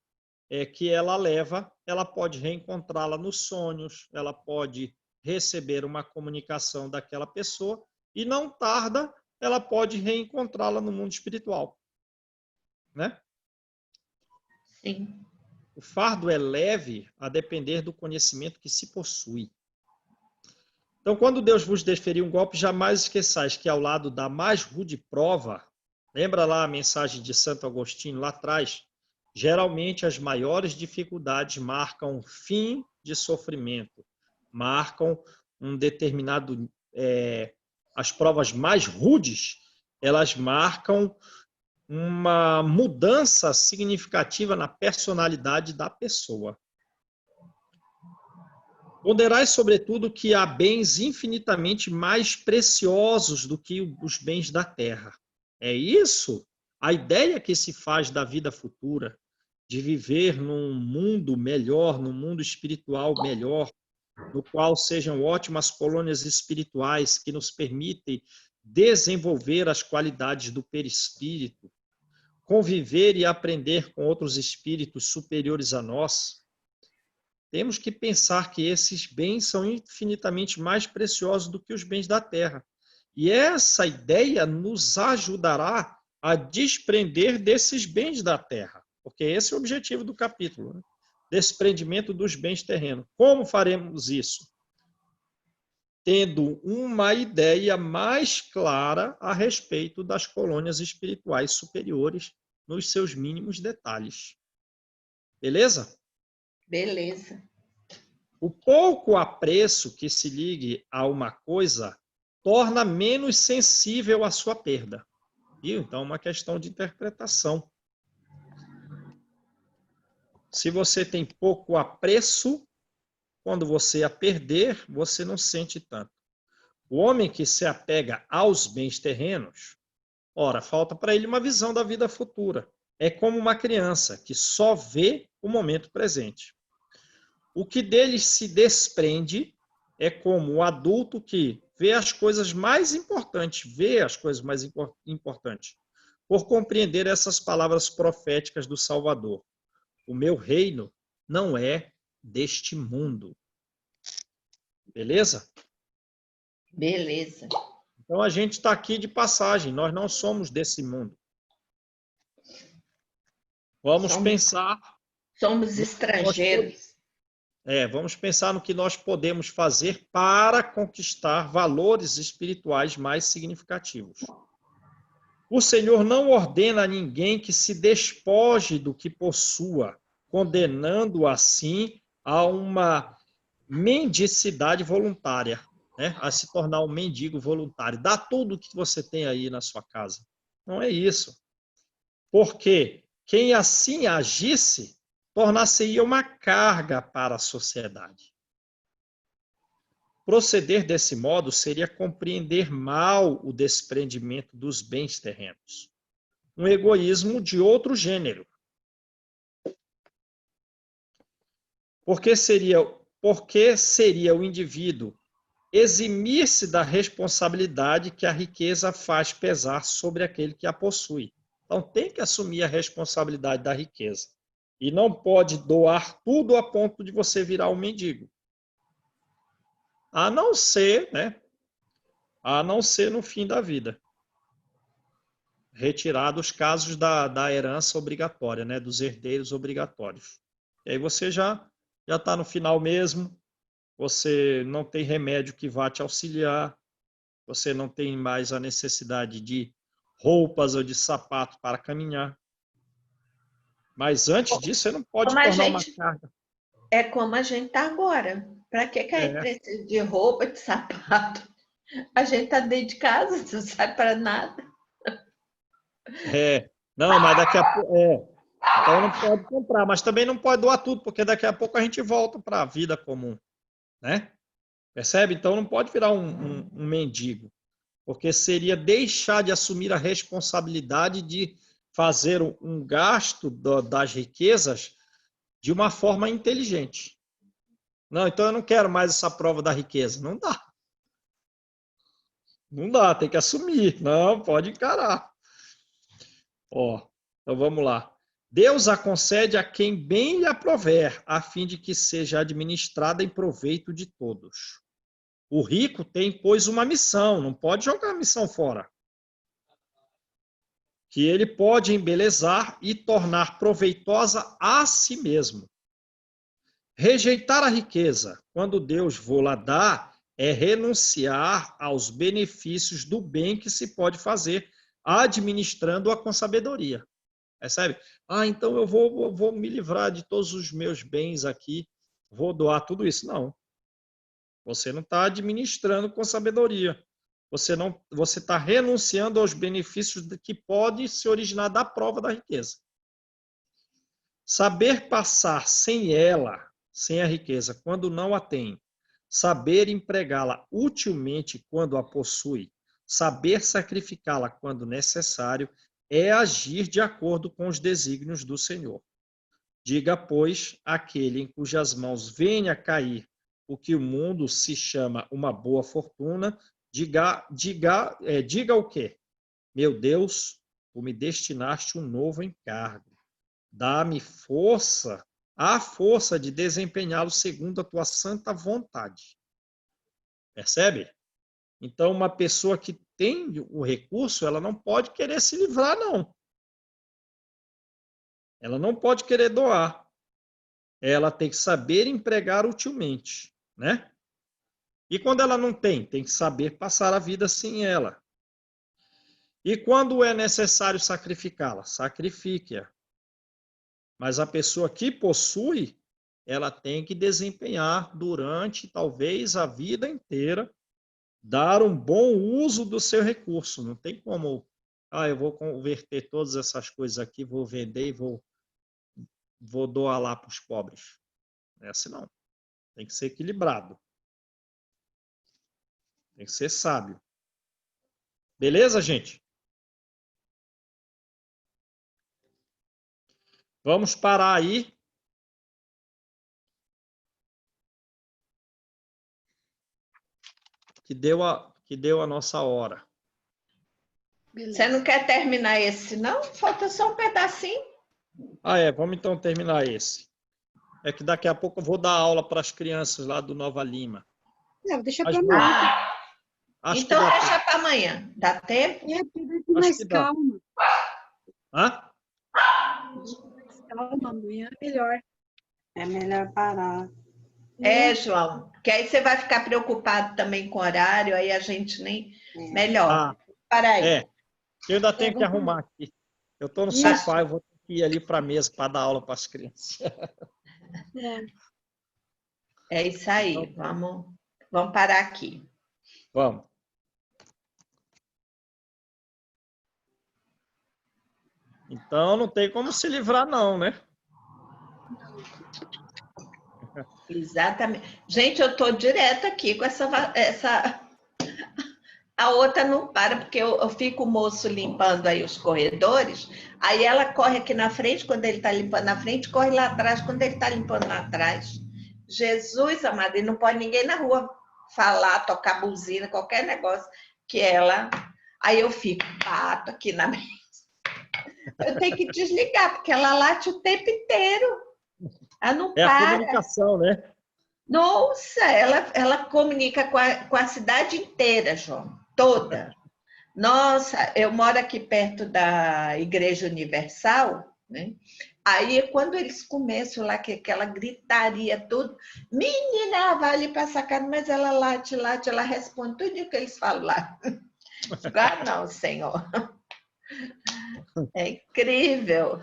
A: que ela leva, ela pode reencontrá-la nos sonhos, ela pode receber uma comunicação daquela pessoa e não tarda, ela pode reencontrá-la no mundo espiritual, né?
B: Sim.
A: O fardo é leve a depender do conhecimento que se possui. Então, quando Deus vos desferir um golpe, jamais esqueçais que ao lado da mais rude prova, lembra lá a mensagem de Santo Agostinho lá atrás, geralmente as maiores dificuldades marcam fim de sofrimento, marcam um determinado... as provas mais rudes, elas marcam uma mudança significativa na personalidade da pessoa. Ponderais, sobretudo, que há bens infinitamente mais preciosos do que os bens da terra. É isso? A ideia que se faz da vida futura, de viver num mundo melhor, num mundo espiritual melhor, no qual sejam ótimas colônias espirituais que nos permitem desenvolver as qualidades do perispírito, conviver e aprender com outros espíritos superiores a nós, temos que pensar que esses bens são infinitamente mais preciosos do que os bens da terra. E essa ideia nos ajudará a desprender desses bens da terra, porque esse é o objetivo do capítulo, né? Desprendimento dos bens terrenos. Como faremos isso? Tendo uma ideia mais clara a respeito das colônias espirituais superiores nos seus mínimos detalhes. Beleza?
B: Beleza.
A: O pouco apreço que se ligue a uma coisa torna menos sensível à sua perda. Viu? Então, é uma questão de interpretação. Se você tem pouco apreço, quando você a perder, você não sente tanto. O homem que se apega aos bens terrenos, ora, falta para ele uma visão da vida futura. É como uma criança que só vê o momento presente. O que dele se desprende é como o adulto que vê as coisas mais importantes, por compreender essas palavras proféticas do Salvador. O meu reino não é deste mundo. Beleza?
B: Beleza.
A: Então a gente está aqui de passagem, nós não somos desse mundo. Vamos pensar.
B: Somos estrangeiros.
A: Vamos pensar no que nós podemos fazer para conquistar valores espirituais mais significativos. O Senhor não ordena a ninguém que se despoje do que possua, condenando assim a uma mendicidade voluntária. né, a se tornar um mendigo voluntário. Dá tudo o que você tem aí na sua casa. Não é isso. Porque quem assim agisse, tornar-se-ia uma carga para a sociedade. Proceder desse modo seria compreender mal o desprendimento dos bens terrenos. Um egoísmo de outro gênero. Porque seria o indivíduo eximir-se da responsabilidade que a riqueza faz pesar sobre aquele que a possui. Então, tem que assumir a responsabilidade da riqueza. E não pode doar tudo a ponto de você virar um mendigo. A não ser, né? A não ser no fim da vida. Retirar os casos da herança obrigatória, né? Dos herdeiros obrigatórios. E aí você já está no final mesmo, você não tem remédio que vá te auxiliar, você não tem mais a necessidade de roupas ou de sapato para caminhar. Mas antes disso, você não pode tornar uma carga.
B: É como a gente está agora. Para que a gente precisa de roupa, de sapato? A gente está dentro de casa, não sai para nada.
A: Não, mas daqui a pouco... Então não pode comprar, mas também não pode doar tudo, porque daqui a pouco a gente volta para a vida comum, né? Percebe? Então não pode virar um mendigo, porque seria deixar de assumir a responsabilidade de fazer um gasto das riquezas de uma forma inteligente. Não, então eu não quero mais essa prova da riqueza. Não dá. Não dá, tem que assumir. Não, pode encarar. Então vamos lá. Deus a concede a quem bem lhe aprover, a fim de que seja administrada em proveito de todos. O rico tem, pois, uma missão, não pode jogar a missão fora. Que ele pode embelezar e tornar proveitosa a si mesmo. Rejeitar a riqueza, quando Deus vô-la dá, é renunciar aos benefícios do bem que se pode fazer, administrando-a com sabedoria. Percebe? Então eu vou me livrar de todos os meus bens aqui, vou doar tudo isso. Não. Você não está administrando com sabedoria. Você está renunciando aos benefícios que podem se originar da prova da riqueza. Saber passar sem ela, sem a riqueza, quando não a tem, saber empregá-la utilmente quando a possui, saber sacrificá-la quando necessário, é agir de acordo com os desígnios do Senhor. Diga, pois, aquele em cujas mãos venha cair o que o mundo se chama uma boa fortuna, diga o quê? Meu Deus, tu me destinaste um novo encargo. Dá-me força, a força de desempenhá-lo segundo a tua santa vontade. Percebe? Então, uma pessoa que tem o recurso, ela não pode querer se livrar, não. Ela não pode querer doar. Ela tem que saber empregar utilmente, né? E quando ela não tem que saber passar a vida sem ela. E quando é necessário sacrificá-la, sacrifique-a. Mas a pessoa que possui, ela tem que desempenhar durante, talvez, a vida inteira, dar um bom uso do seu recurso. Não tem como, eu vou converter todas essas coisas aqui, vou vender e vou doar lá para os pobres. Não é assim, não. Tem que ser equilibrado. Tem que ser sábio. Beleza, gente? Vamos parar aí. Que deu a nossa hora.
B: Beleza. Você não quer terminar esse, não? Falta só um pedacinho.
A: Vamos então terminar esse. É que daqui a pouco eu vou dar aula para as crianças lá do Nova Lima.
C: Não, deixa para amanhã.
B: Então deixa para amanhã. Dá tempo?
C: É mais calma.
A: Hã?
C: Calma, amanhã é melhor.
D: É melhor parar.
B: João, porque aí você vai ficar preocupado também com o horário, aí a gente nem... Melhor.
A: Para aí. Eu ainda tenho que arrumar aqui. Eu estou no sofá, eu vou ter que ir ali para a mesa para dar aula para as crianças.
B: É isso aí. Vamos parar aqui.
A: Vamos. Então, não tem como se livrar, não, né?
B: Exatamente. Gente, eu estou direto aqui com essa. A outra não para, porque eu fico o moço limpando aí os corredores, aí ela corre aqui na frente quando ele está limpando na frente, corre lá atrás quando ele está limpando lá atrás. Jesus amado, e não pode ninguém na rua falar, tocar buzina, qualquer negócio que ela. Aí eu fico, bato aqui na mesa. Eu tenho que desligar, porque ela late o tempo inteiro. Ela não
A: É a
B: para.
A: comunicação, né?
B: Nossa, ela comunica com a cidade inteira, João, toda. Nossa, eu moro aqui perto da Igreja Universal, né? Aí, quando eles começam lá, que aquela gritaria, tudo, menina, vai ali para a sacada, mas ela late, ela responde tudo o que eles falam lá. Ah, não, Senhor. É incrível.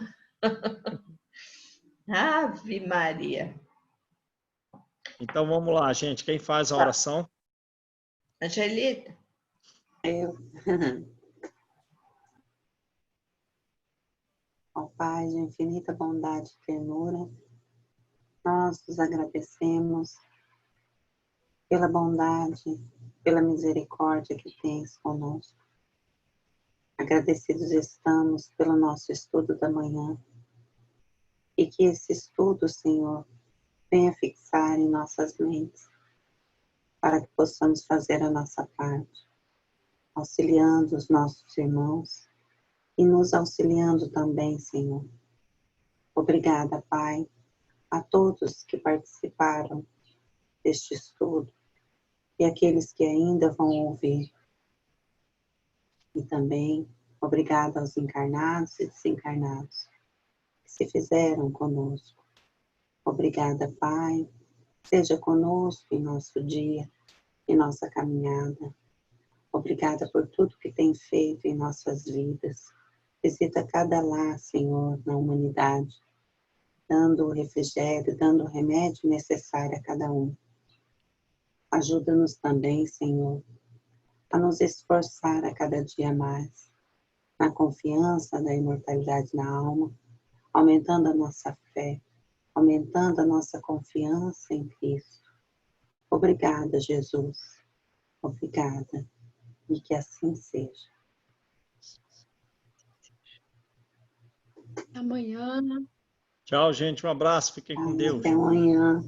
B: Ave Maria.
A: Então, vamos lá, gente. Quem faz a oração?
B: Angelita.
D: Eu. Ó Pai de infinita bondade e ternura, nós os agradecemos pela bondade, pela misericórdia que tens conosco. Agradecidos estamos pelo nosso estudo da manhã e que esse estudo, Senhor, venha fixar em nossas mentes para que possamos fazer a nossa parte, auxiliando os nossos irmãos e nos auxiliando também, Senhor. Obrigada, Pai, a todos que participaram deste estudo e aqueles que ainda vão ouvir. E também obrigada aos encarnados e desencarnados que se fizeram conosco. Obrigada, Pai. Seja conosco em nosso dia, em nossa caminhada. Obrigada por tudo que tem feito em nossas vidas. Visita cada lar, Senhor, na humanidade, dando o refrigério, dando o remédio necessário a cada um. Ajuda-nos também, Senhor, a nos esforçar a cada dia mais, na confiança da imortalidade na alma, aumentando a nossa fé, aumentando a nossa confiança em Cristo. Obrigada, Jesus. Obrigada. E que assim seja.
C: Amanhã.
A: Tchau, gente. Um abraço. Fiquem com Deus.
D: Até amanhã.